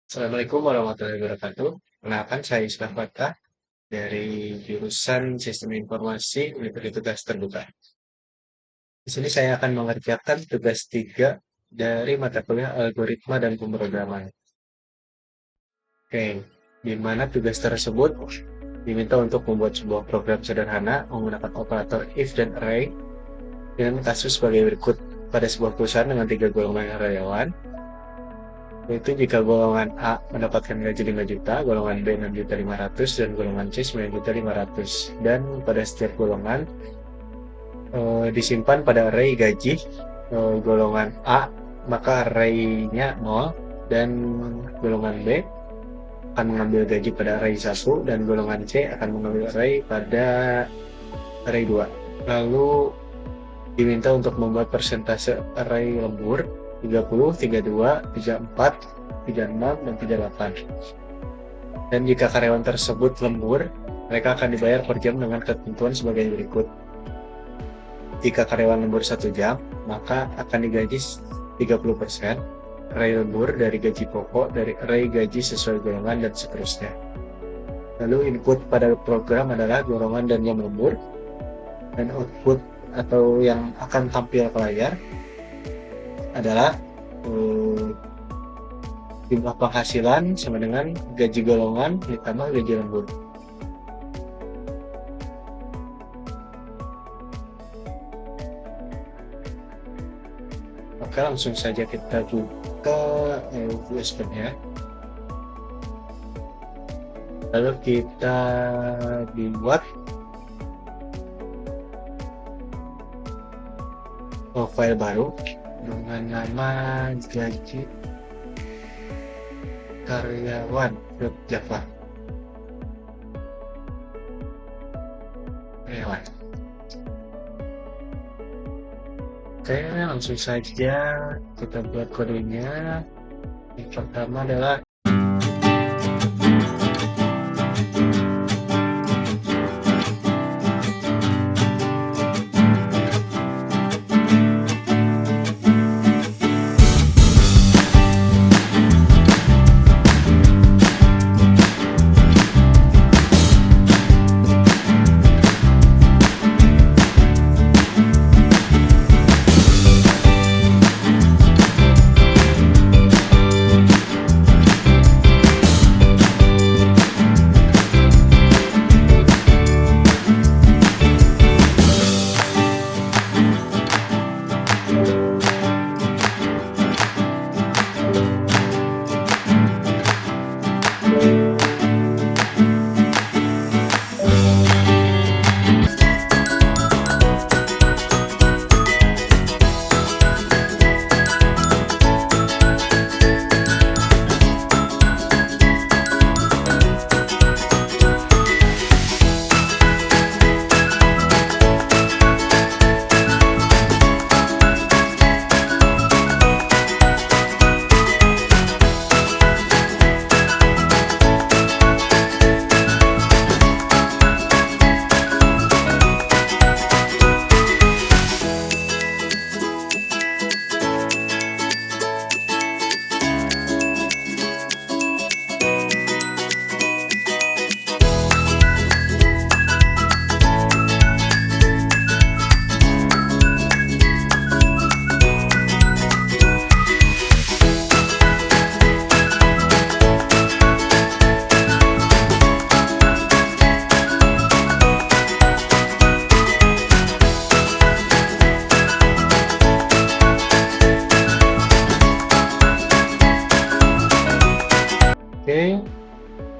Assalamualaikum warahmatullahi wabarakatuh. Kenalkan saya Islah Fatah dari jurusan Sistem Informasi Universitas Terbuka. Di sini saya akan mengerjakan tugas 3 dari mata kuliah Algoritma dan Pemrograman. Oke, di mana tugas tersebut diminta untuk membuat sebuah program sederhana menggunakan operator if dan array dengan kasus sebagai berikut. Pada sebuah perusahaan dengan 3 golongan karyawan, yaitu jika golongan A mendapatkan gaji 5 juta, golongan B 6.500.000, dan golongan C 9.500.000. Dan pada setiap golongan disimpan pada array gaji golongan A, maka array-nya 0, dan golongan B akan mengambil gaji pada array 1, dan golongan C akan mengambil array pada array 2. Lalu diminta untuk membuat persentase array lembur 30, 32, 34, 36, dan 38. Dan jika karyawan tersebut lembur, mereka akan dibayar per jam dengan ketentuan sebagai berikut. Jika karyawan lembur 1 jam, maka akan digaji 30% array lembur dari gaji pokok, dari array gaji sesuai golongan, dan seterusnya. Lalu input pada program adalah golongan dan jam lembur, dan output atau yang akan tampil ke layar adalah jumlah penghasilan sama dengan gaji golongan ditambah gaji lembur. Oke, langsung saja kita buka USB-nya. Lalu kita buat file baru dengan nama gaji karyawan .java. Karyawan. Oke, langsung saja kita buat kodenya. Yang pertama adalah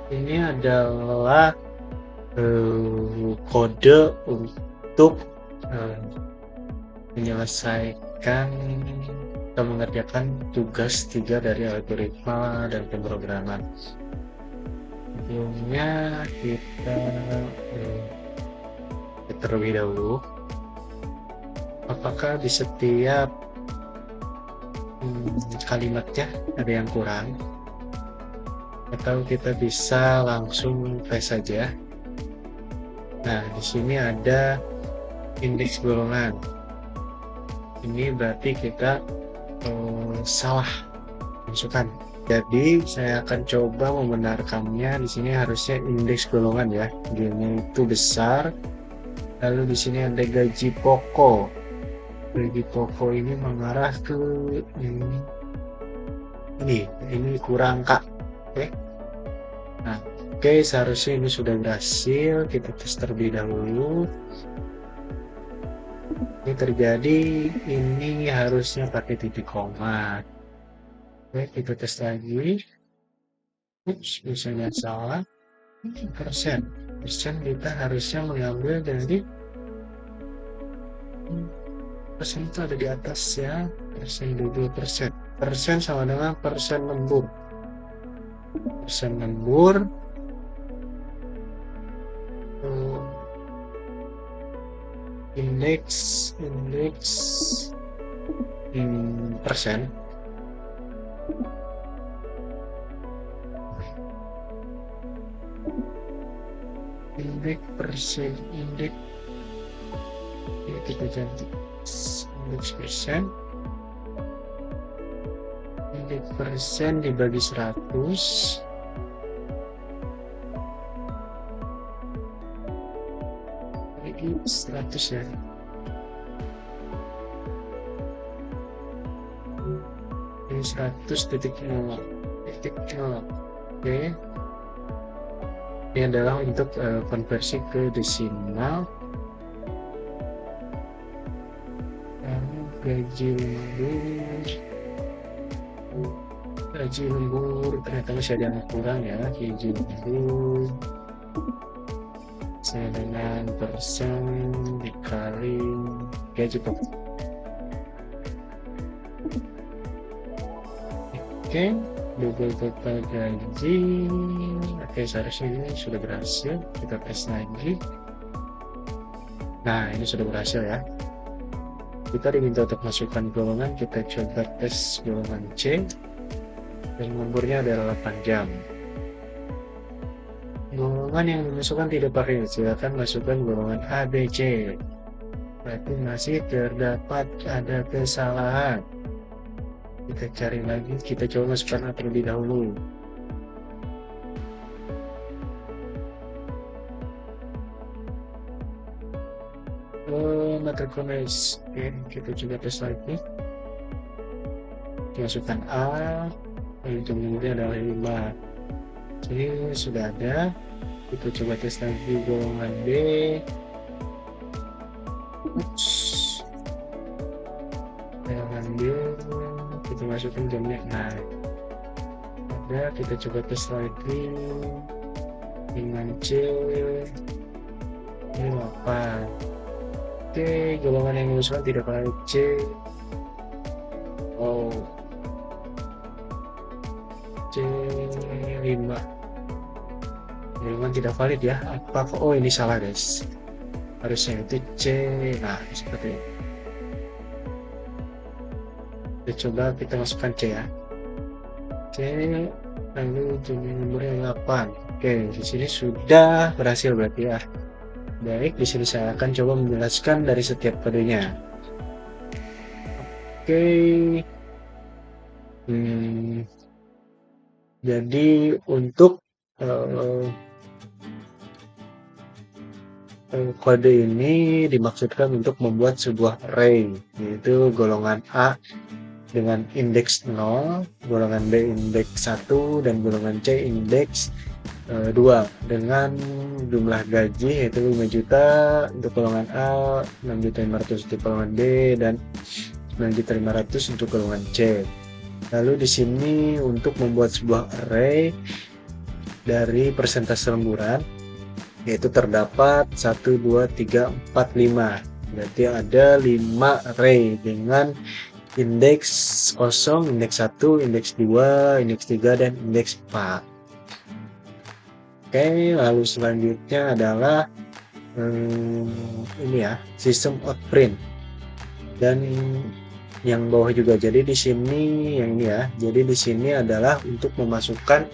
ini adalah kode untuk menyelesaikan atau mengerjakan tugas 3 dari algoritma dan pemrograman. Sebelumnya kita terlebih dahulu, apakah di setiap kalimatnya ada yang kurang, atau kita bisa langsung paste saja. Nah, di sini ada indeks golongan. Ini berarti kita salah masukkan Jadi saya akan coba membenarkannya. Di sini harusnya indeks golongan ya. Gini itu besar. Lalu di sini ada gaji pokok. Gaji pokok ini mengarah ke ini kurang Kak. Oke. Nah, oke, seharusnya ini sudah berhasil. Kita tes terlebih dahulu. Ini terjadi, ini harusnya pakai titik koma. Oke, kita tes lagi. Ups, misalnya salah. Persen kita harusnya mengambil dari persen itu ada di atas ya, persen 20%. Persen sama dengan persen lembur. Persen lembur indeks persen. Indeks persen, indeks ini kita ganti indeks persen. Indeks persen dibagi 100 ini 100 ya. Ini 100.0. Oke. Ini adalah untuk konversi ke desimal. Gaji lembur ternyata masih ada yang kurang ya. Gaji lembur saya dengan persen dikali gaji pokok. Oke, double total gaji. Oke, seharusnya ini sudah berhasil. Kita tes lagi. Nah, ini sudah berhasil ya. Kita diminta untuk masukkan golongan. Kita coba tes golongan C. Dan lemburnya adalah 8 jam. Golongan yang dimasukkan tidak pakai, silakan masukkan golongan A, B, C. Berarti masih terdapat ada kesalahan. Kita cari lagi, kita coba masukkan A terlebih dahulu. Matriconis. Oke, kita coba tes lagi. Masukkan A, kemudian adalah 5. Ini sudah ada. Kita coba tes lagi golongan B. Golongan B, kita masukkan jamnya. Nah, ada. Kita coba tes lagi dengan C. Ini 8. Oke, golongan yang dimasukkan tidak valid C. Oh, C5. Golongan tidak valid ya. Apa? Oh, ini salah guys. Harusnya itu C. Nah, seperti ini. Kita coba kita masukkan C ya. C, lalu jumlah nomornya 8. Oke, di sini sudah berhasil berarti ya. Baik, di sini saya akan coba menjelaskan dari setiap kodenya. Oke. Jadi untuk kode ini dimaksudkan untuk membuat sebuah array, yaitu golongan A dengan indeks 0, golongan B indeks 1, dan golongan C indeks 2 dengan jumlah gaji yaitu 5 juta untuk golongan A, 6.500.000 untuk golongan B, dan 9.500.000 untuk golongan C. Lalu di sini untuk membuat sebuah array dari persentase lemburan yaitu terdapat 1, 2, 3, 4, 5. Berarti ada 5 array dengan indeks 0, indeks 1, indeks 2, indeks 3, dan indeks 4. Oke, lalu selanjutnya adalah ini ya, sistem outprint. Dan yang bawah juga. Jadi di sini yang ini ya. Jadi di sini adalah untuk memasukkan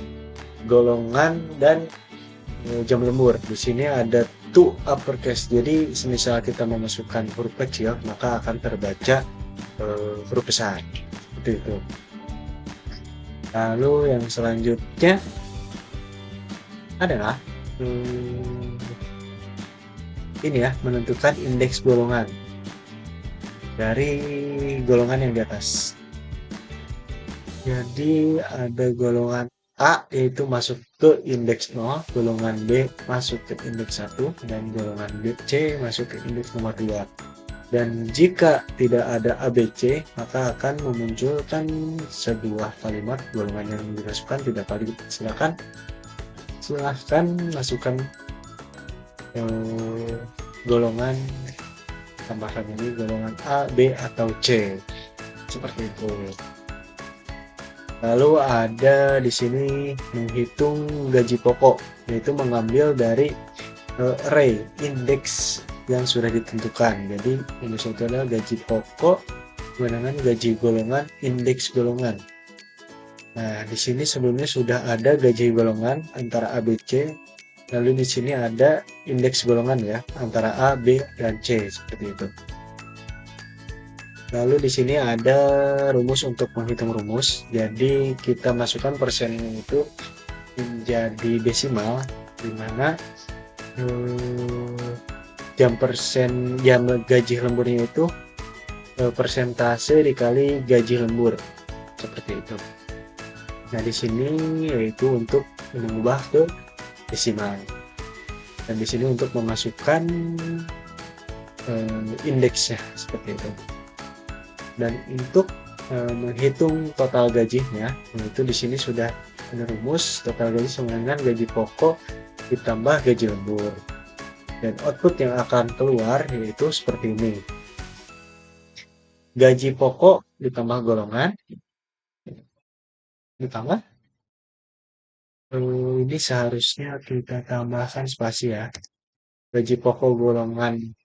golongan dan jam lembur. Di sini ada to uppercase. Jadi semisal kita memasukkan huruf kecil, maka akan terbaca huruf besar. Seperti itu. Lalu yang selanjutnya adalah hmm, ini ya, menentukan indeks golongan dari golongan yang di atas. Jadi ada golongan A yaitu masuk ke indeks 0, golongan B masuk ke indeks 1, dan golongan C masuk ke indeks nomor 2. Dan jika tidak ada ABC, maka akan memunculkan sebuah kalimat golongan yang dimasukkan tidak valid. Silahkan masukkan golongan tambahkan ini golongan A, B, atau C. Seperti itu. Lalu ada di sini menghitung gaji pokok, yaitu mengambil dari array indeks yang sudah ditentukan. Jadi ini adalah gaji pokok dengan gaji golongan, indeks golongan. Nah, di sini sebelumnya sudah ada gaji golongan antara A, B, C. Lalu di sini ada indeks golongan ya antara A, B, dan C seperti itu. Lalu di sini ada rumus untuk menghitung rumus. Jadi kita masukkan persen itu menjadi desimal, di mana jam gaji lemburnya itu persentase dikali gaji lembur seperti itu. Nah di sini yaitu untuk mengubah ke desimal, dan di sini untuk memasukkan indeksnya seperti itu. Dan untuk menghitung total gajinya, itu di sini sudah ada rumus total gaji sama dengan gaji pokok ditambah gaji lembur. Dan output yang akan keluar yaitu seperti ini. Gaji pokok ditambah golongan ditambah ini seharusnya kita tambahkan spasi ya. Gaji pokok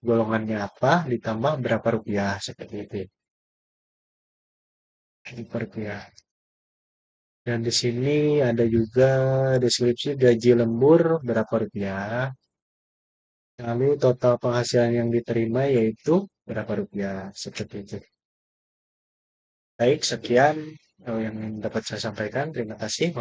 golongannya apa ditambah berapa rupiah seperti itu. Per rupiah. Dan di sini ada juga deskripsi gaji lembur berapa rupiah. Lalu total penghasilan yang diterima yaitu berapa rupiah seperti itu. Baik, sekian yang dapat saya sampaikan. Terima kasih.